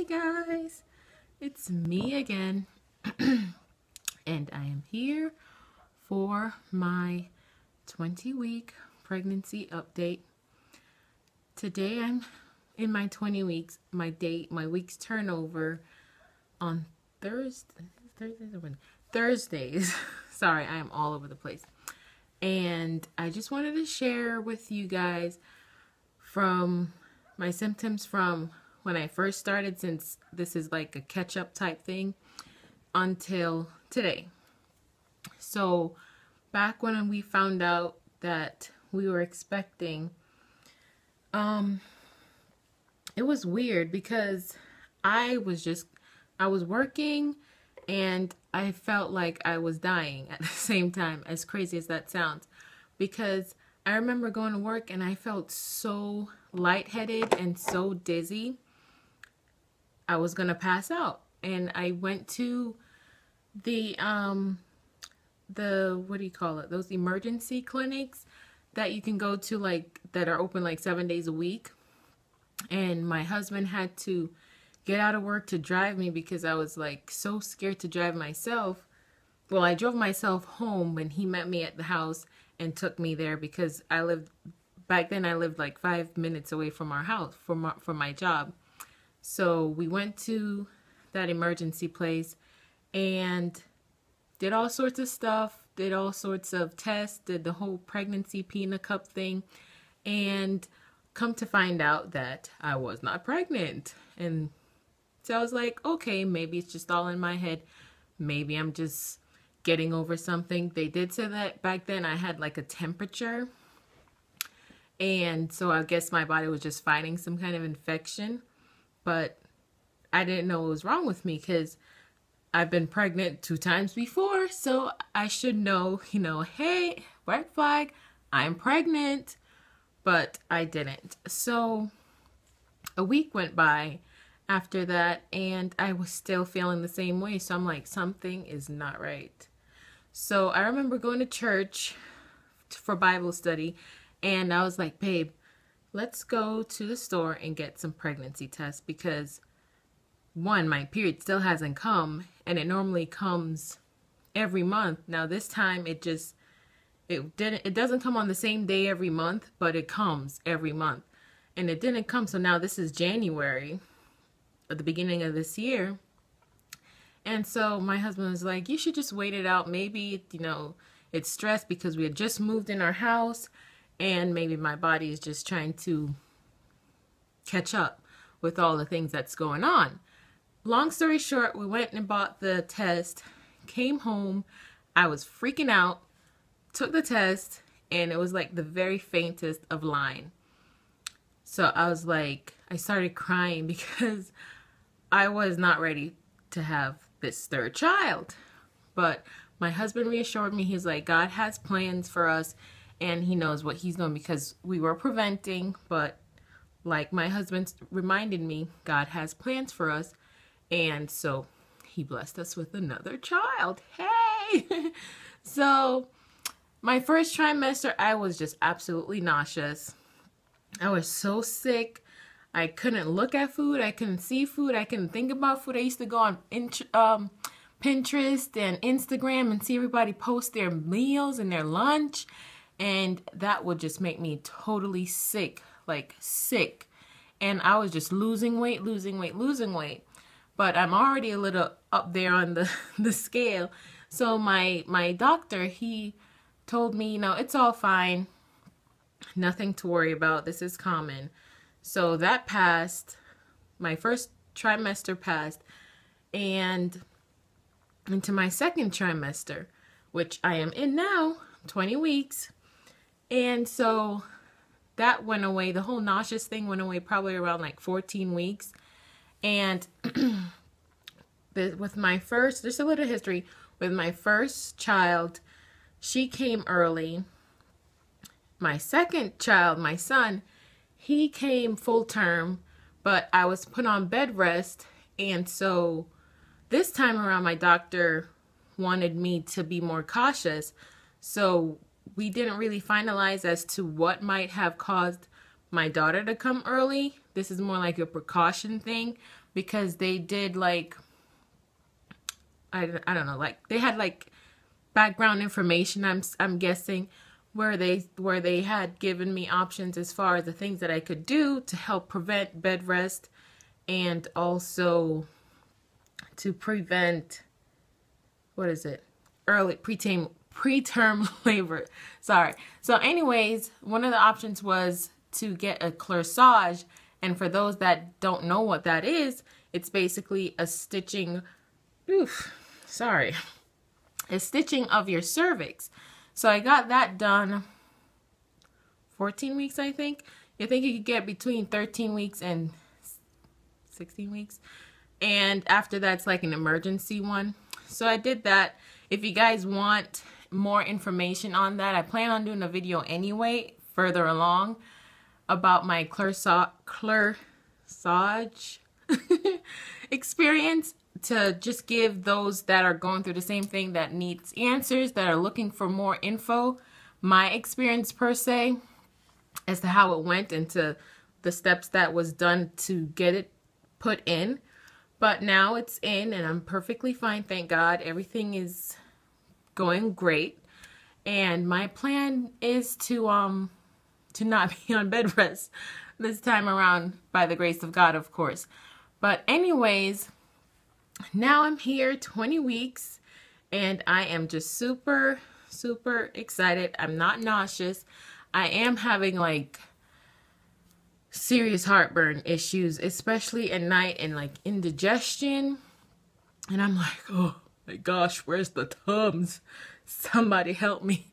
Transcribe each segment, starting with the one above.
Hey guys, it's me again, and I am here for my 20-week pregnancy update. Today I'm in my 20 weeks. My weeks turn over on Thursdays. Sorry, I am all over the place. And I just wanted to share with you guys from my symptoms from when I first started, since this is like a catch-up type thing, until today. So back when we found out that we were expecting, it was weird because I was working and I felt like I was dying at the same time, as crazy as that sounds, because I remember going to work and I felt so lightheaded and so dizzy. I was gonna pass out, and I went to the what do you call it? Those emergency clinics that you can go to, like, that are open like 7 days a week. And my husband had to get out of work to drive me because I was like so scared to drive myself. Well, I drove myself home when he met me at the house and took me there, because back then I lived like 5 minutes away from our house from my job. So we went to that emergency place and did all sorts of stuff, did all sorts of tests, did the whole pregnancy peanut cup thing, and come to find out that I was not pregnant. And so I was like, okay, maybe it's just all in my head. Maybe I'm just getting over something. They did say that back then I had like a temperature. And so I guess my body was just fighting some kind of infection. But I didn't know what was wrong with me, because I've been pregnant 2 times before. So I should know, hey, red flag, I'm pregnant. But I didn't. So a week went by after that, and I was still feeling the same way. So I'm like, something is not right. So I remember going to church for Bible study, and I was like, babe, let's go to the store and get some pregnancy tests, because one, my period still hasn't come, and it normally comes every month. Now this time it doesn't come on the same day every month, but it comes every month. And it didn't come, so now this is January, at the beginning of this year. And so my husband was like, you should just wait it out. Maybe, it's stress because we had just moved in our house, and maybe my body is just trying to catch up with all the things that's going on. Long story short, we went and bought the test, came home, I was freaking out, took the test, and it was like the very faintest of line. So I was like, I started crying because I was not ready to have this 3rd child. But my husband reassured me. He's like, God has plans for us, and he knows what he's doing, because we were preventing, but like my husband reminded me, God has plans for us. And so he blessed us with another child. Hey! So my first trimester, I was just absolutely nauseous. I was so sick. I couldn't look at food. I couldn't see food. I couldn't think about food. I used to go on Pinterest and Instagram and see everybody post their meals and their lunch. And that would just make me totally sick, like sick. And I was just losing weight. But I'm already a little up there on the scale. So my doctor, he told me, it's all fine. Nothing to worry about. This is common. So that passed. My first trimester passed. And into my 2nd trimester, which I am in now, 20 weeks. And so that went away. The whole nauseous thing went away probably around like 14 weeks. And with my first, there's a little history. With my first child, she came early. My 2nd child, my son, he came full term, but I was put on bed rest. And so this time around, my doctor wanted me to be more cautious. So we didn't really finalize as to what might have caused my daughter to come early. This is more like a precaution thing because they did like, I don't know, like they had like background information, I'm guessing, where they had given me options as far as the things that I could do to help prevent bed rest and also to prevent, what is it? Early preterm labor. Sorry. So anyways, one of the options was to get a corsage, and for those that don't know what that is, it's basically a stitching, a stitching of your cervix. So I got that done 14 weeks, I think. You think you could get between 13 weeks and 16 weeks. And after that's like an emergency one. So I did that. If you guys want more information on that, I plan on doing a video anyway, further along, about my corsage experience, to just give those that are going through the same thing, that needs answers, that are looking for more info, my experience per se, as to how it went and to the steps that was done to get it put in. But now it's in and I'm perfectly fine, thank God. Everything is going great. And my plan is to not be on bed rest this time around, by the grace of God, of course. But anyways, now I'm here 20 weeks and I am just super, super excited. I'm not nauseous. I am having like serious heartburn issues, especially at night, and like indigestion. And I'm like, oh my gosh, where's the Tums? Somebody help me.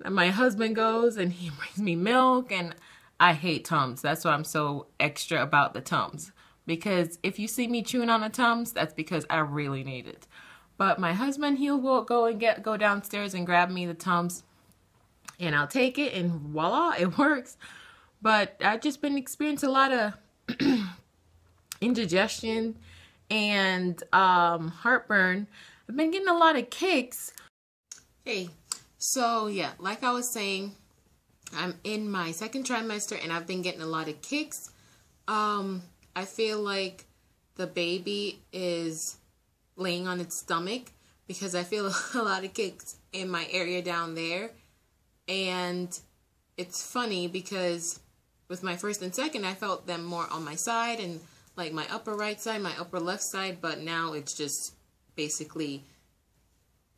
And my husband goes and he brings me milk, and I hate Tums. That's why I'm so extra about the Tums. Because if you see me chewing on a Tums, that's because I really need it. But my husband, he'll go downstairs and grab me the Tums, and I'll take it, and voila, it works. But I've just been experiencing a lot of indigestion and heartburn. I've been getting a lot of kicks. Hey, so yeah, like I was saying, I'm in my second trimester and I've been getting a lot of kicks. I feel like the baby is laying on its stomach because I feel a lot of kicks in my area down there. And it's funny because with my first and second, I felt them more on my side and like my upper right side, my upper left side, but now it's just basically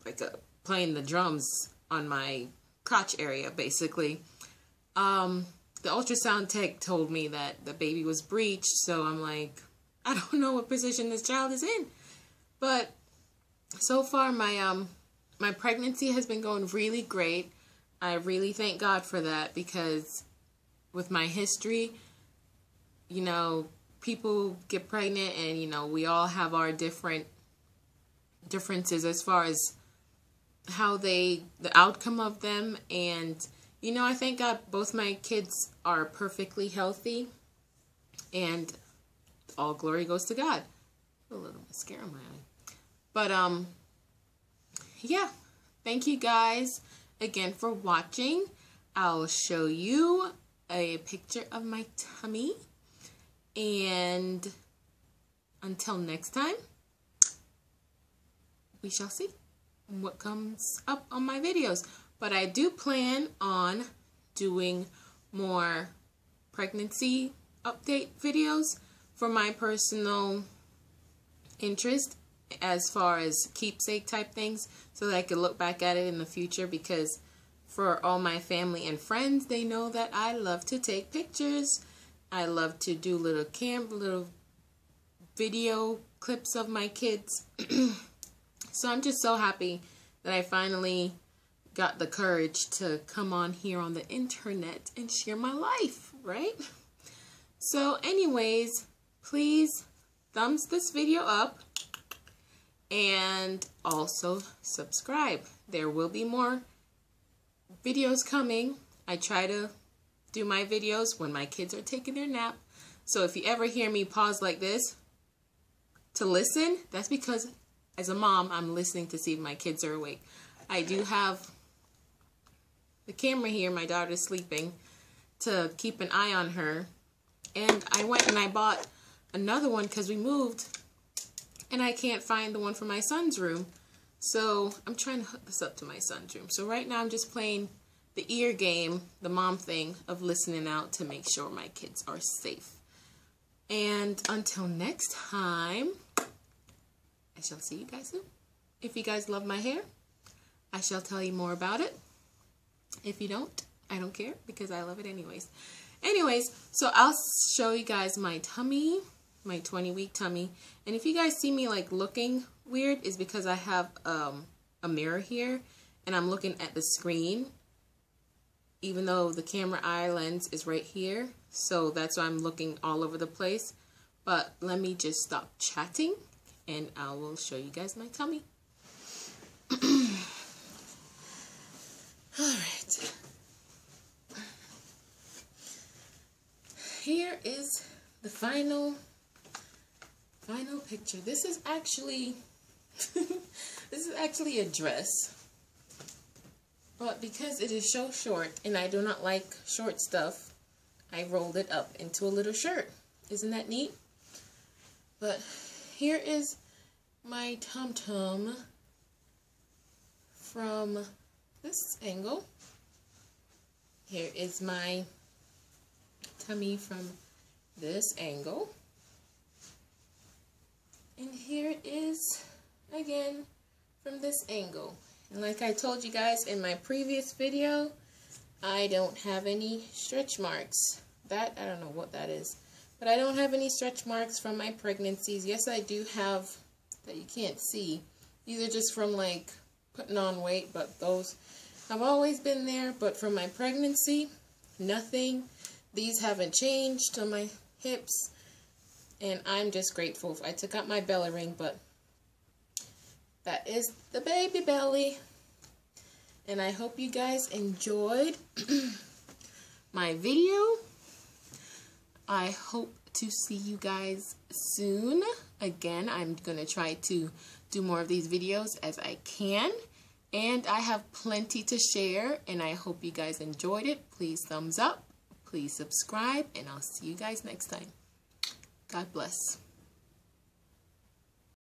like playing the drums on my crotch area, basically. The ultrasound tech told me that the baby was breached, so I'm like, I don't know what position this child is in. But so far, my pregnancy has been going really great. I really thank God for that, because with my history, you know, people get pregnant and, you know, we all have our differences as far as how the outcome of them. And, you know, I thank God both my kids are perfectly healthy, and all glory goes to God. A little mascara in my eye. But, yeah, thank you guys again for watching. I'll show you a picture of my tummy, and until next time, we shall see what comes up on my videos. But I do plan on doing more pregnancy update videos for my personal interest, as far as keepsake type things, so that I could look back at it in the future, because for all my family and friends, they know that I love to take pictures. I love to do little video clips of my kids. So I'm just so happy that I finally got the courage to come on here on the internet and share my life, right? So anyways, please thumbs this video up and also subscribe. There will be more videos coming. I try to do my videos when my kids are taking their nap. So if you ever hear me pause like this to listen, that's because as a mom, I'm listening to see if my kids are awake. I do have the camera here. My daughter's sleeping. to keep an eye on her. And I went and I bought another one because we moved and I can't find the one for my son's room. So I'm trying to hook this up to my son's room. So right now I'm just playing the ear game, the mom thing of listening out to make sure my kids are safe. And until next time, I shall see you guys soon. If you guys love my hair, I shall tell you more about it. If you don't, I don't care because I love it anyways. Anyways, so I'll show you guys my tummy, my 20-week tummy. And if you guys see me like looking weird, is because I have a mirror here and I'm looking at the screen, even though the camera eye lens is right here. So that's why I'm looking all over the place. But let me just stop chatting and I will show you guys my tummy. All right. Here is the final picture. This is actually a dress. But because it is so short and I do not like short stuff, I rolled it up into a little shirt. Isn't that neat? But here is my tum-tum from this angle. Here is my tummy from this angle. And here it is again from this angle. And like I told you guys in my previous video, I don't have any stretch marks. That, I don't know what that is. But I don't have any stretch marks from my pregnancies. Yes, I do have, that you can't see. These are just from like putting on weight, but those have always been there. But from my pregnancy, nothing. These haven't changed on my hips. And I'm just grateful. I took out my belly ring, but that is the baby belly. And I hope you guys enjoyed my video. I hope to see you guys soon. Again, I'm going to try to do more of these videos as I can. And I have plenty to share. And I hope you guys enjoyed it. Please thumbs up. Please subscribe. And I'll see you guys next time. God bless.